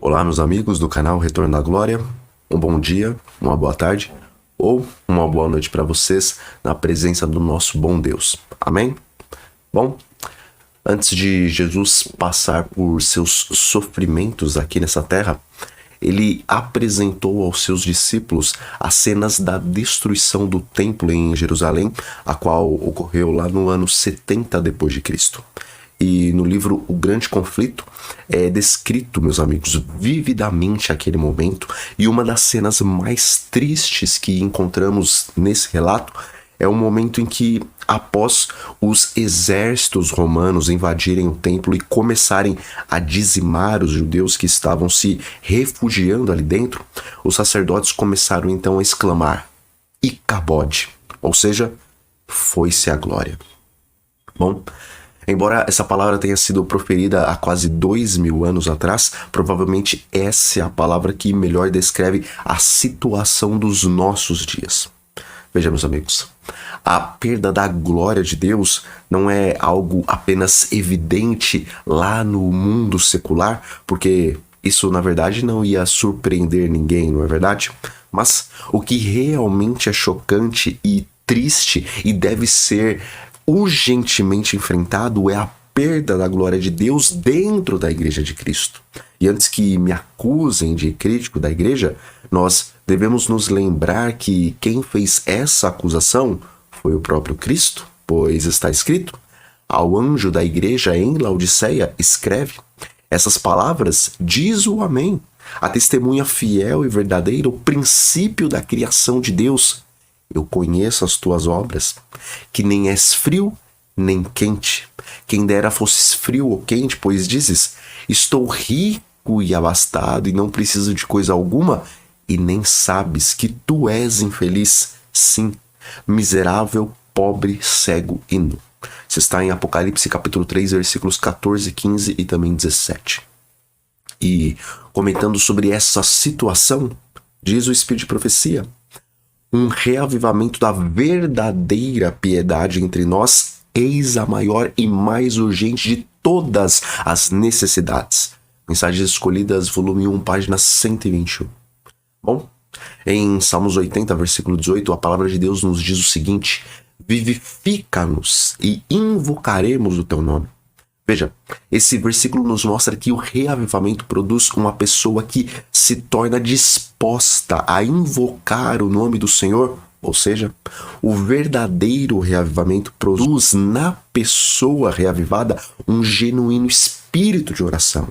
Olá, meus amigos do canal Retorno da Glória. Um bom dia, uma boa tarde ou uma boa noite para vocês na presença do nosso bom Deus. Amém? Bom, antes de Jesus passar por seus sofrimentos aqui nessa terra, ele apresentou aos seus discípulos as cenas da destruição do templo em Jerusalém, a qual ocorreu lá no ano 70 depois de Cristo. E no livro O Grande Conflito é descrito, meus amigos, vividamente aquele momento, e uma das cenas mais tristes que encontramos nesse relato é o momento em que, após os exércitos romanos invadirem o templo e começarem a dizimar os judeus que estavam se refugiando ali dentro, os sacerdotes começaram então a exclamar: Icabode, ou seja, foi-se a glória. Bom, embora essa palavra tenha sido proferida há quase 2000 anos atrás, provavelmente essa é a palavra que melhor descreve a situação dos nossos dias. Veja, meus amigos, a perda da glória de Deus não é algo apenas evidente lá no mundo secular, porque isso, na verdade, não ia surpreender ninguém, não é verdade? Mas o que realmente é chocante e triste e deve ser urgentemente enfrentado é a perda da glória de Deus dentro da Igreja de Cristo. E antes que me acusem de crítico da Igreja, nós devemos nos lembrar que quem fez essa acusação foi o próprio Cristo, pois está escrito: ao anjo da Igreja em Laodiceia escreve: essas palavras diz o Amém, a testemunha fiel e verdadeira, o princípio da criação de Deus. Eu conheço as tuas obras, que nem és frio nem quente. Quem dera fosses frio ou quente, pois dizes: estou rico e abastado e não preciso de coisa alguma, e nem sabes que tu és infeliz, sim, miserável, pobre, cego e nu. Isso está em Apocalipse capítulo 3, versículos 14, 15 e também 17. E comentando sobre essa situação, diz o Espírito de Profecia: um reavivamento da verdadeira piedade entre nós, eis a maior e mais urgente de todas as necessidades. Mensagens Escolhidas, volume 1, página 121. Bom, em Salmos 80, versículo 18, a palavra de Deus nos diz o seguinte: vivifica-nos e invocaremos o teu nome. Veja, esse versículo nos mostra que o reavivamento produz uma pessoa que se torna disposta a invocar o nome do Senhor, ou seja, o verdadeiro reavivamento produz na pessoa reavivada um genuíno espírito de oração.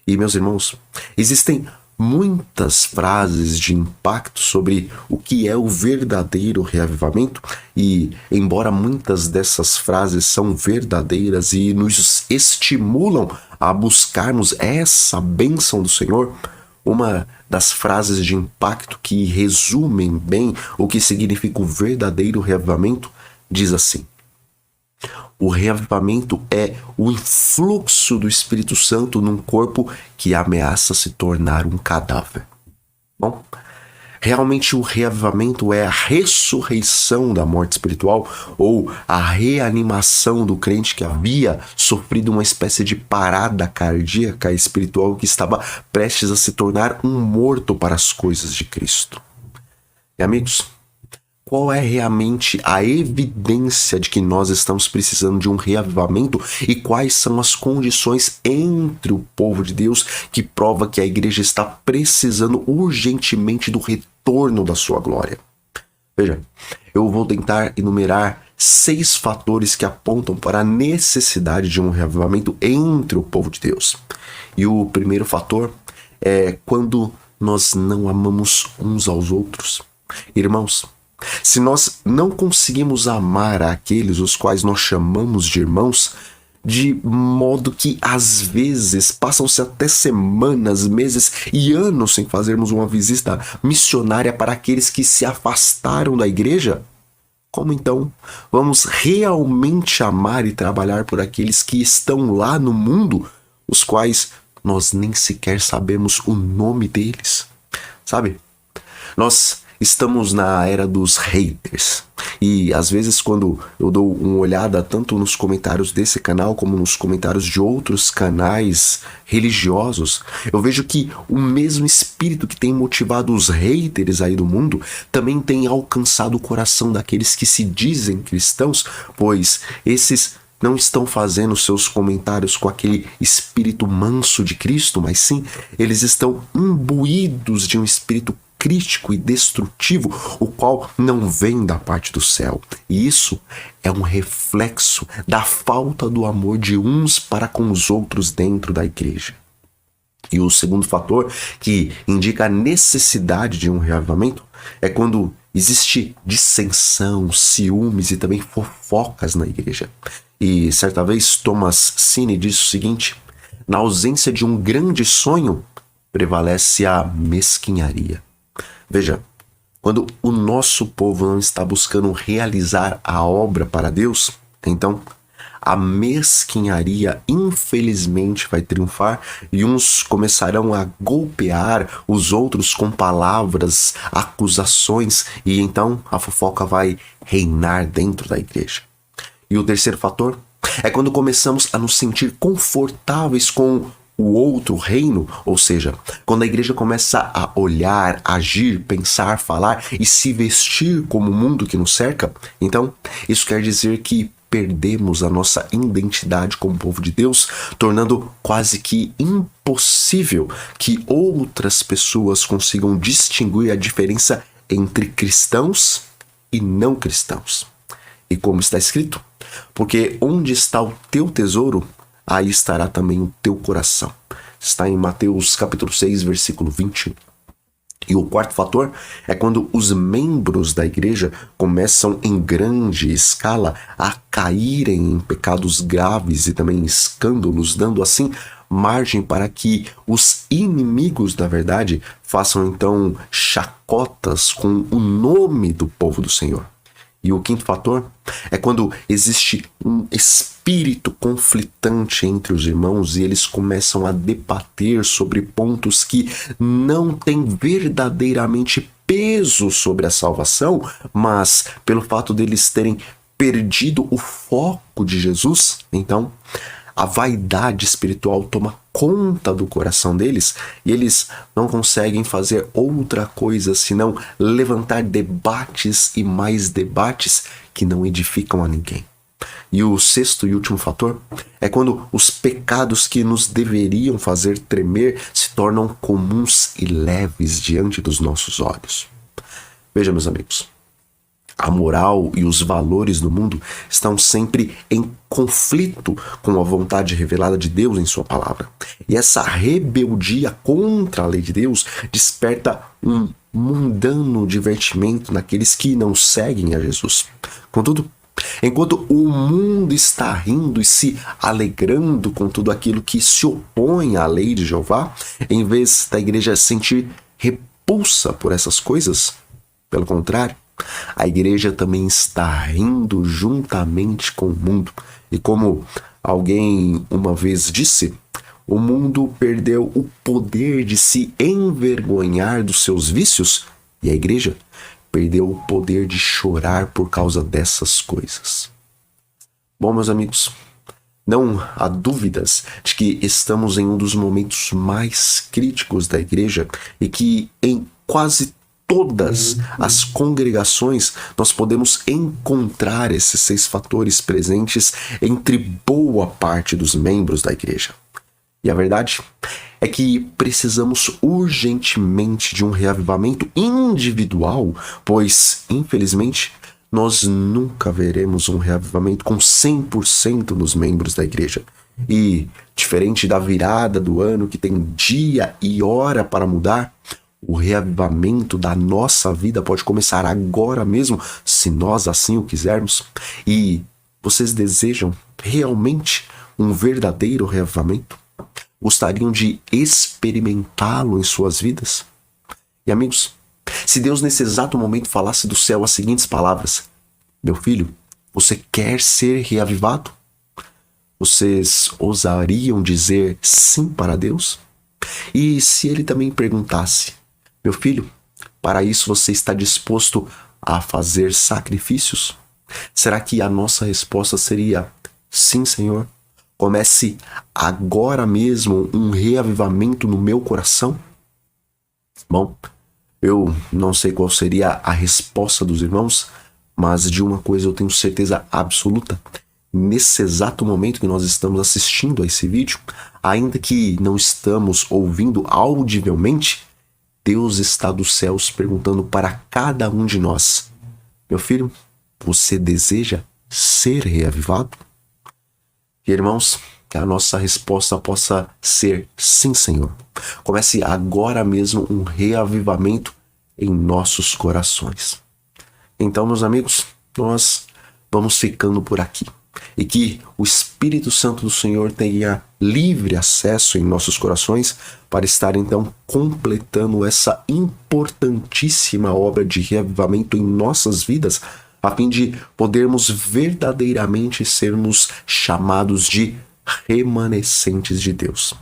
E, meus irmãos, existem muitas frases de impacto sobre o que é o verdadeiro reavivamento, e embora muitas dessas frases são verdadeiras e nos estimulam a buscarmos essa bênção do Senhor, uma das frases de impacto que resumem bem o que significa o verdadeiro reavivamento diz assim: o reavivamento é o influxo do Espírito Santo num corpo que ameaça se tornar um cadáver. Bom, realmente o reavivamento é a ressurreição da morte espiritual, ou a reanimação do crente que havia sofrido uma espécie de parada cardíaca espiritual, que estava prestes a se tornar um morto para as coisas de Cristo. E, amigos, qual é realmente a evidência de que nós estamos precisando de um reavivamento, e quais são as condições entre o povo de Deus que prova que a igreja está precisando urgentemente do retorno da sua glória? Veja, eu vou tentar enumerar 6 fatores que apontam para a necessidade de um reavivamento entre o povo de Deus. E o primeiro fator é quando nós não amamos uns aos outros. Irmãos, se nós não conseguimos amar aqueles os quais nós chamamos de irmãos, de modo que às vezes passam-se até semanas, meses e anos sem fazermos uma visita missionária para aqueles que se afastaram da igreja, como então vamos realmente amar e trabalhar por aqueles que estão lá no mundo, os quais nós nem sequer sabemos o nome deles? Sabe? Nós estamos na era dos haters. E às vezes quando eu dou uma olhada tanto nos comentários desse canal como nos comentários de outros canais religiosos, eu vejo que o mesmo espírito que tem motivado os haters aí do mundo também tem alcançado o coração daqueles que se dizem cristãos, pois esses não estão fazendo seus comentários com aquele espírito manso de Cristo, mas sim, eles estão imbuídos de um espírito crítico e destrutivo, o qual não vem da parte do céu. E isso é um reflexo da falta do amor de uns para com os outros dentro da igreja. E o segundo fator que indica a necessidade de um reavivamento é quando existe dissensão, ciúmes e também fofocas na igreja. E certa vez Thomas Sine disse o seguinte: na ausência de um grande sonho, prevalece a mesquinharia. Veja, quando o nosso povo não está buscando realizar a obra para Deus, então a mesquinharia infelizmente vai triunfar e uns começarão a golpear os outros com palavras, acusações, e então a fofoca vai reinar dentro da igreja. E o terceiro fator é quando começamos a nos sentir confortáveis com o outro reino, ou seja, quando a igreja começa a olhar, agir, pensar, falar e se vestir como o mundo que nos cerca, então isso quer dizer que perdemos a nossa identidade como povo de Deus, tornando quase que impossível que outras pessoas consigam distinguir a diferença entre cristãos e não cristãos. E como está escrito, porque onde está o teu tesouro, aí estará também o teu coração. Está em Mateus capítulo 6, versículo 21. E o quarto fator é quando os membros da igreja começam em grande escala a caírem em pecados graves e também escândalos, dando assim margem para que os inimigos da verdade façam então chacotas com o nome do povo do Senhor. E o quinto fator é quando existe um espírito conflitante entre os irmãos e eles começam a debater sobre pontos que não têm verdadeiramente peso sobre a salvação, mas pelo fato deles terem perdido o foco de Jesus, então a vaidade espiritual toma conta do coração deles e eles não conseguem fazer outra coisa senão levantar debates e mais debates que não edificam a ninguém. E o sexto e último fator é quando os pecados que nos deveriam fazer tremer se tornam comuns e leves diante dos nossos olhos. Veja, meus amigos, a moral e os valores do mundo estão sempre em conflito com a vontade revelada de Deus em sua palavra. E essa rebeldia contra a lei de Deus desperta um mundano divertimento naqueles que não seguem a Jesus. Contudo, enquanto o mundo está rindo e se alegrando com tudo aquilo que se opõe à lei de Jeová, em vez da igreja sentir repulsa por essas coisas, pelo contrário, a igreja também está rindo juntamente com o mundo. E como alguém uma vez disse, o mundo perdeu o poder de se envergonhar dos seus vícios e a igreja perdeu o poder de chorar por causa dessas coisas. Bom, meus amigos, não há dúvidas de que estamos em um dos momentos mais críticos da igreja e que em quase todas as congregações nós podemos encontrar esses 6 fatores presentes entre boa parte dos membros da igreja. E a verdade é que precisamos urgentemente de um reavivamento individual, pois, infelizmente, nós nunca veremos um reavivamento com 100% dos membros da igreja. E, diferente da virada do ano que tem dia e hora para mudar, o reavivamento da nossa vida pode começar agora mesmo, se nós assim o quisermos. E vocês desejam realmente um verdadeiro reavivamento? Gostariam de experimentá-lo em suas vidas? E amigos, se Deus nesse exato momento falasse do céu as seguintes palavras: meu filho, você quer ser reavivado? Vocês ousariam dizer sim para Deus? E se ele também perguntasse: meu filho, Para isso você está disposto a fazer sacrifícios? Será que a nossa resposta seria sim, Senhor? Comece agora mesmo um reavivamento no meu coração? Bom, eu não sei qual seria a resposta dos irmãos, mas de uma coisa eu tenho certeza absoluta. Nesse exato momento que nós estamos assistindo a esse vídeo, ainda que não estamos ouvindo audivelmente, Deus está dos céus perguntando para cada um de nós: meu filho, você deseja ser reavivado? E, irmãos, que a nossa resposta possa ser sim, Senhor. Comece agora mesmo um reavivamento em nossos corações. Então, meus amigos, nós vamos ficando por aqui. E que o Espírito Santo do Senhor tenha livre acesso em nossos corações para estar então completando essa importantíssima obra de reavivamento em nossas vidas, a fim de podermos verdadeiramente sermos chamados de remanescentes de Deus.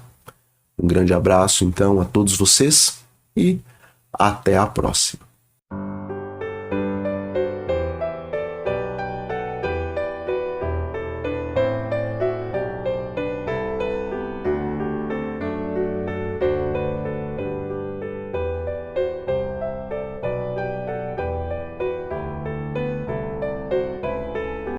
Um grande abraço então a todos vocês e até a próxima.